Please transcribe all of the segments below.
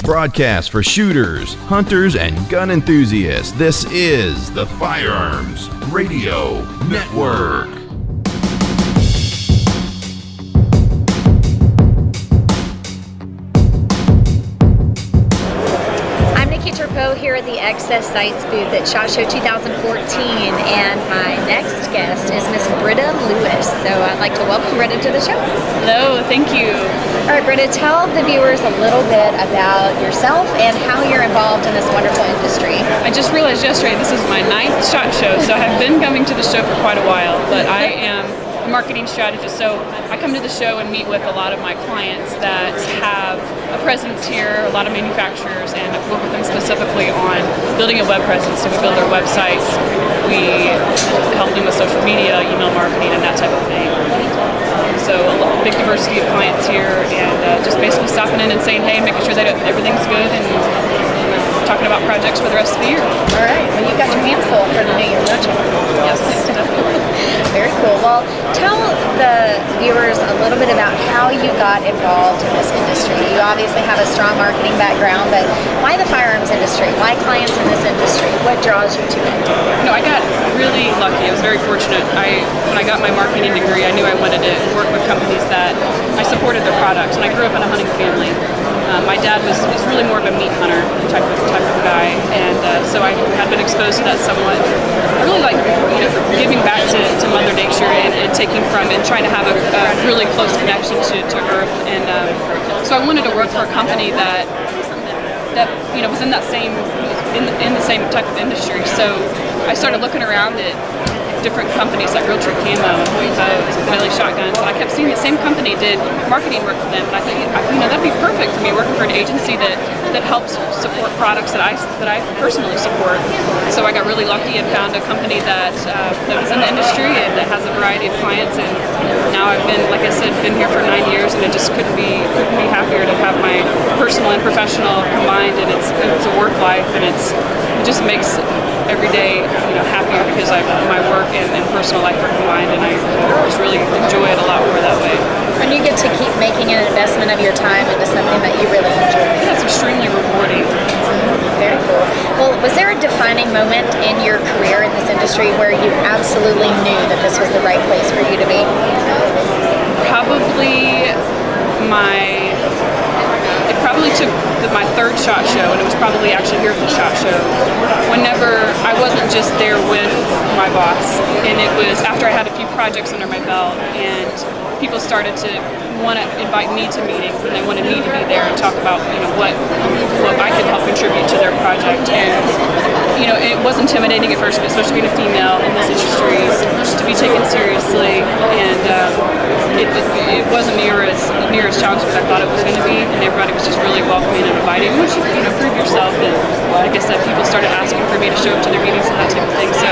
Broadcast for shooters, hunters, and gun enthusiasts. This is the Firearms Radio Network. I'm Nikki Turpeaux here at the Excess Sights booth at SHOT Show 2014, and my next guest is Miss Brita Lewis. So I'd like to welcome Brita to the show. Hello, thank you. All right, Brita, tell the viewers a little bit about yourself and how you're involved in this wonderful industry. I just realized yesterday this is my 9th SHOT Show, so I have been coming to the show for quite a while, but I am a marketing strategist, so I come to the show and meet with a lot of my clients that have a presence here, a lot of manufacturers, and work with them specifically on building a web presence. So we build their websites, we help them with social media, email marketing, and that type of thing. So a big diversity of clients here, and just basically stopping in and saying hey, making sure that everything's good, and talking about projects for the rest of the year. All right, well, you've got your hands full for the new year, don't you? Yes, definitely. Very cool. Well, tell the viewers a little bit about how you got involved in this industry. You obviously have a strong marketing background, but why the firearms industry? Why clients in this industry? What draws you to it? I got really lucky. I was very fortunate. When I got my marketing degree, I knew I wanted to work with companies that I supported their products, and I grew up in a hunting family. My dad was really more of a meat hunter type of guy, and so I had been exposed to that somewhat. I really like giving back to Mother Nature and taking from and trying to have a really close connection to Earth, and so I wanted to work for a company that was in that same in the same type of industry. So I started looking around at different companies like Real True Camo and Hoy Bows and Melee Shotguns, and I kept seeing the same company did marketing work for them, and I thought, that'd be perfect for me, working for an agency that helps support products that I personally support. So I got really lucky and found a company that was in the industry and that has a variety of clients, and now I've been, like I said, been here for 9 years, and I just couldn't be happier to have my personal and professional combined, and it's a work life, and it just makes every day happier because my work and personal life are combined, and I just really enjoy it a lot more that way. And you get to keep making an investment of your time into something that you really enjoy. Yeah, it's extremely rewarding. Very cool. Well, was there a defining moment in your career in this industry where you absolutely knew that this was the right place for you to be? Probably it probably took my 3rd SHOT Show, and it was probably actually here at the SHOT Show, whenever I wasn't just there with my boss, and it was after I had a few projects under my belt, and people started to want to invite me to meetings, and they wanted me to be there and talk about what I could help contribute to their project. And it was intimidating at first, especially being a female in this industry, to be taken seriously, and it wasn't near as challenging as I thought it was going to be, and everybody was just really welcoming and inviting. Once you prove yourself, and like I said, people started asking for me to show up to their meetings and that type of thing. So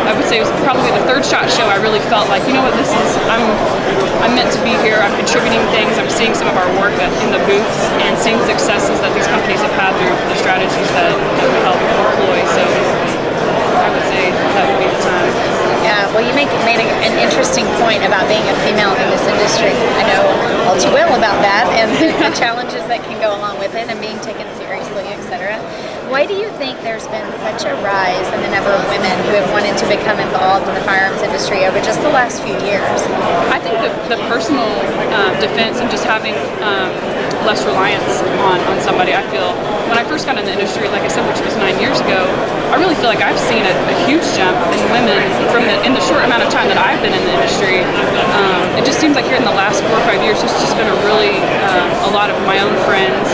I would say it was probably the 3rd SHOT Show I really felt like, I'm meant to be here, I'm contributing things, I'm seeing some of our work in the booths, and seeing successes that these companies have had through the strategies that we help employ. So I would say that would be the time. Yeah, well, you made an interesting point about being a female in this industry. I know all too well about that, and the challenges that can go along with it, and being taken seriously, etc. Why do you think there's been such a rise in the number of women who have wanted to become involved in the firearms industry over just the last few years? I think the personal defense and just having less reliance on somebody. I feel when I first got in the industry, like I said, which was 9 years ago, I really feel like I've seen a huge jump in women in the short amount of time that I've been in the industry. It just seems like here in the last 4 or 5 years, there's just been a lot of my own friends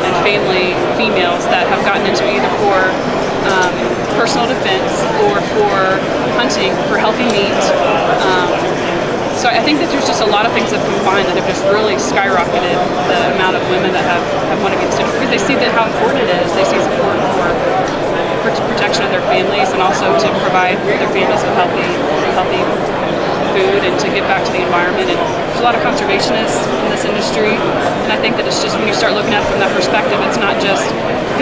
and family, females, that have gotten into either for personal defense or for hunting, for healthy meat. So I think that there's just a lot of things that combined that have just really skyrocketed the amount of women that have wanted to get into it, because they see how important it is. They see it's important for protection of their families, and also to provide their families with healthy food, and to give back to the environment. And there's a lot of conservationists in this industry, and I think that it's just, when you start looking at it from that perspective, it's not just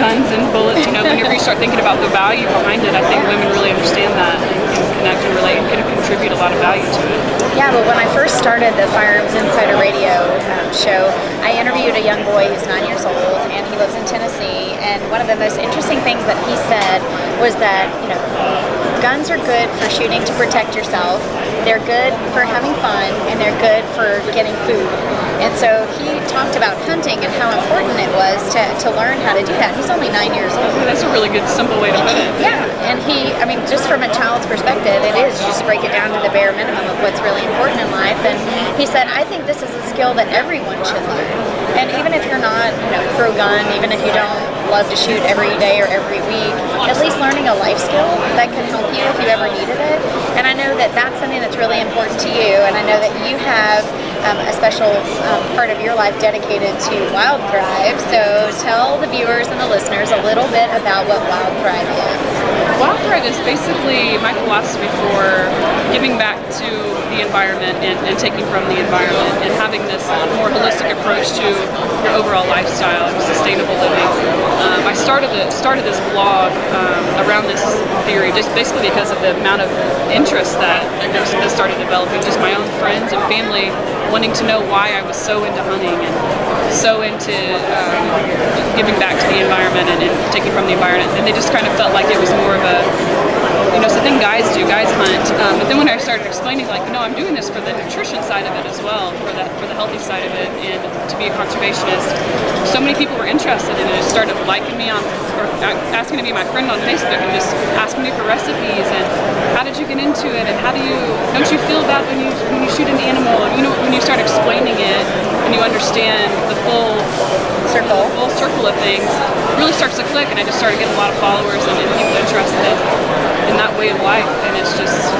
guns and bullets. Whenever you start thinking about the value behind it, I think women really understand that and connect and relate and can contribute a lot of value to it. Yeah, well, when I first started the Firearms Insider Radio show, I interviewed a young boy who's 9 years old, and he lives in Tennessee. And one of the most interesting things that he said was that, guns are good for shooting to protect yourself. They're good for having fun, and they're good for getting food. And so he talked about hunting and how important it was to learn how to do that. He's only 9 years old. That's a really good, simple way to put it. Yeah, and just from a child's perspective, it is just break it down to the bare minimum of what's really important in life. And he said, I think this is a skill that everyone should learn. And even if you're not, pro-gun, even if you don't love to shoot every day or every week, at least learning a life skill that can help you if you ever needed it. And I know that that's something that's really important to you, and I know that you have a special part of your life dedicated to Wild Thrive. So tell the viewers and the listeners a little bit about what Wild Thrive is. Wild Thrive is basically my philosophy for giving back to the environment and taking from the environment and having this more holistic approach to your overall lifestyle and sustainable living. I started this blog around this theory just basically because of the amount of interest that started developing, just my own friends and family wanting to know why I was so into hunting and so into giving back to the environment and taking from the environment. And they just kind of felt like it was more of a, something guys do, guys hunt. But then when I started explaining, I'm doing this for the nutrition side of it as well, for the healthy side of it, and to be a conservationist. So many people were interested in it and started liking me or asking to be my friend on Facebook and just asking me for recipes and how did you get into it and don't you feel bad when you shoot an animal? When you start explaining it and you understand the full circle of things, it really starts to click, and I just started getting a lot of followers and people interested in that way of life, and it's just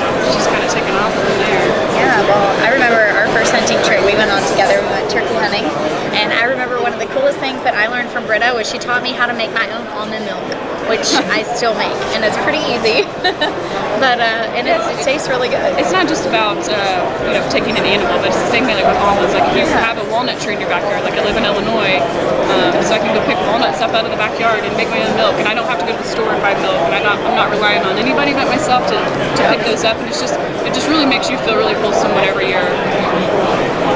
kind of taken off from there. Yeah, well, I remember our first hunting trip we went on together. We went turkey hunting, and I remember one of the coolest things that I learned from Brita was she taught me how to make my own almond milk, which I still make, and it's pretty easy. But it tastes really good. It's not just about taking an animal, but it's the same thing with almonds. Like if you have a walnut tree in your backyard, like I live in Illinois, so I can go pick walnuts up out of the backyard and make my own milk, and I don't have to go to the store and buy milk, and I'm not relying on anybody but myself to pick those up, and it just really makes you feel really wholesome whenever you're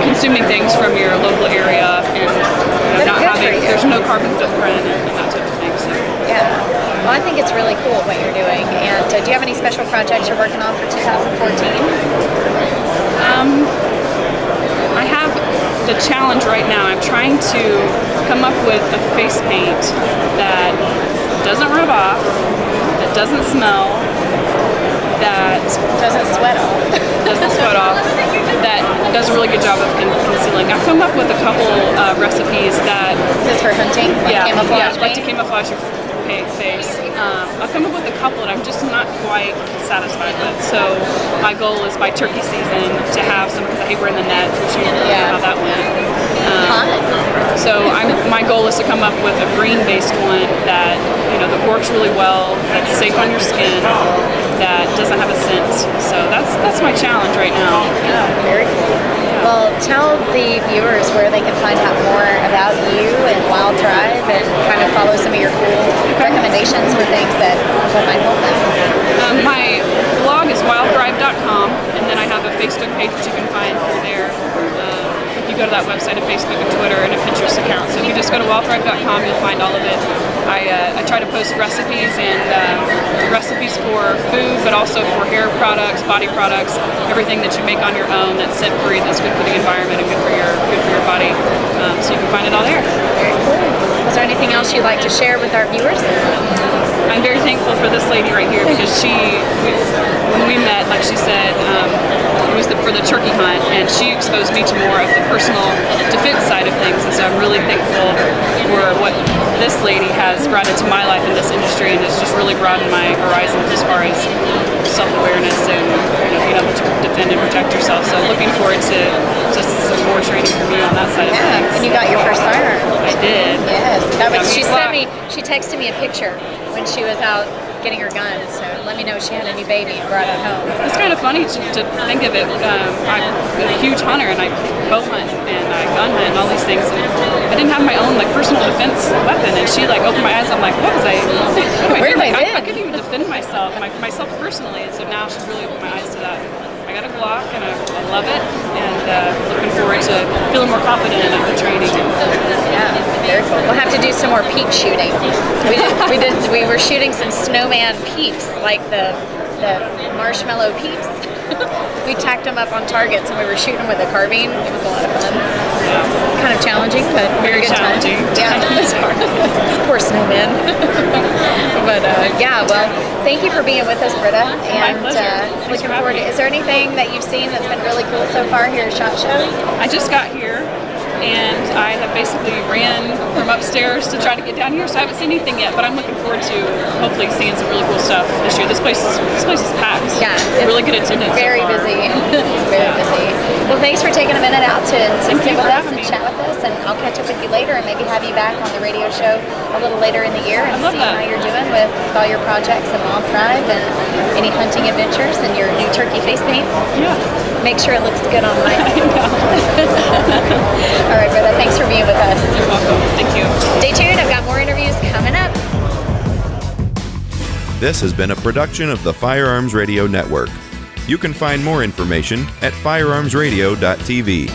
consuming things from your local area and there's no carbon footprint and that type of thing. So. Yeah. Well, I think it's really cool what you're doing. And do you have any special projects you're working on for 2014? I have the challenge right now. I'm trying to come up with a face paint that doesn't rub off, that doesn't smell, that doesn't sweat off, that does a really good job of concealing. I've come up with a couple recipes that... Is this for hunting? Camouflage? Like to camouflage your face. I've come up with a couple that I'm just not quite satisfied with. So my goal is by turkey season to have some, because I hate wearing the nets, which you know how that went. So my goal is to come up with a green-based one that that works really well, that's safe on your skin, that doesn't have a scent. So that's my challenge right now. Yeah, very cool. Well, tell the viewers where they can find out more about you and Wild Thrive and kind of follow some of your cool recommendations for things that might help them. My blog is wildthrive.com, and then I have a Facebook page which you can find through there. If you go to that website, a Facebook, a Twitter, and a Pinterest account. So if you just go to wildthrive.com, you'll find all of it. I try to post recipes and recipes for food, but also for hair products, body products, everything that you make on your own that's scent-free, that's good for the environment and good for your body. So you can find it all there. Very cool. Is there anything else you'd like to share with our viewers? I'm very thankful for this lady right here because when we met, like she said, it was for the turkey hunt, and she exposed me to more of the personal defense side of things, and so I'm really thankful for what this lady has brought into my life in this industry, and it's just really broadened my horizons as far as self-awareness and being able to defend and protect yourself. So looking forward to just some more training from you on that side of things. And you got your first firearm. I did. Yes. She texted me a picture when she was out getting her gun, so let me know she had a new baby and brought it home. It's kind of funny to think of it. I'm a huge hunter, and I bow hunt and I gun hunt and all these things. And I didn't have my own personal defense weapon, and she opened my eyes. I'm like, what was I? Where did I do? I couldn't even defend myself personally, and so now she's really opened my feeling more confident in the training. Yeah, very cool. We'll have to do some more peep shooting. We were shooting some snowman peeps, like the marshmallow peeps. We tacked them up on targets and we were shooting with a carbine. It was a lot of fun. Kind of challenging, but Very good challenging. Time. Yeah, poor snowman. But yeah, well, thank you for being with us, Brita. And My pleasure. Thanks looking for having forward to. me. Is there anything that you've seen that's been really cool so far here at SHOT Show? I just got here, and I have basically ran from upstairs to try to get down here, so I haven't seen anything yet, but I'm looking forward to hopefully seeing some really cool stuff this year. This place is packed. Yeah, really good attendance. Very so far. busy. It's very busy. Well, thanks for taking a minute out to Thank sit you with for us having and me. chat with us, and I'll catch up with you later and maybe have you back on the radio show a little later in the year and I love see that. how you're doing with all your projects and Mom Thrive and any hunting adventures and your new turkey face paint. Yeah. Make sure it looks good on my I know. All right, Brita, thanks for being with us. You're welcome. Thank you. Stay tuned, I've got more interviews coming up. This has been a production of the Firearms Radio Network. You can find more information at firearmsradio.tv.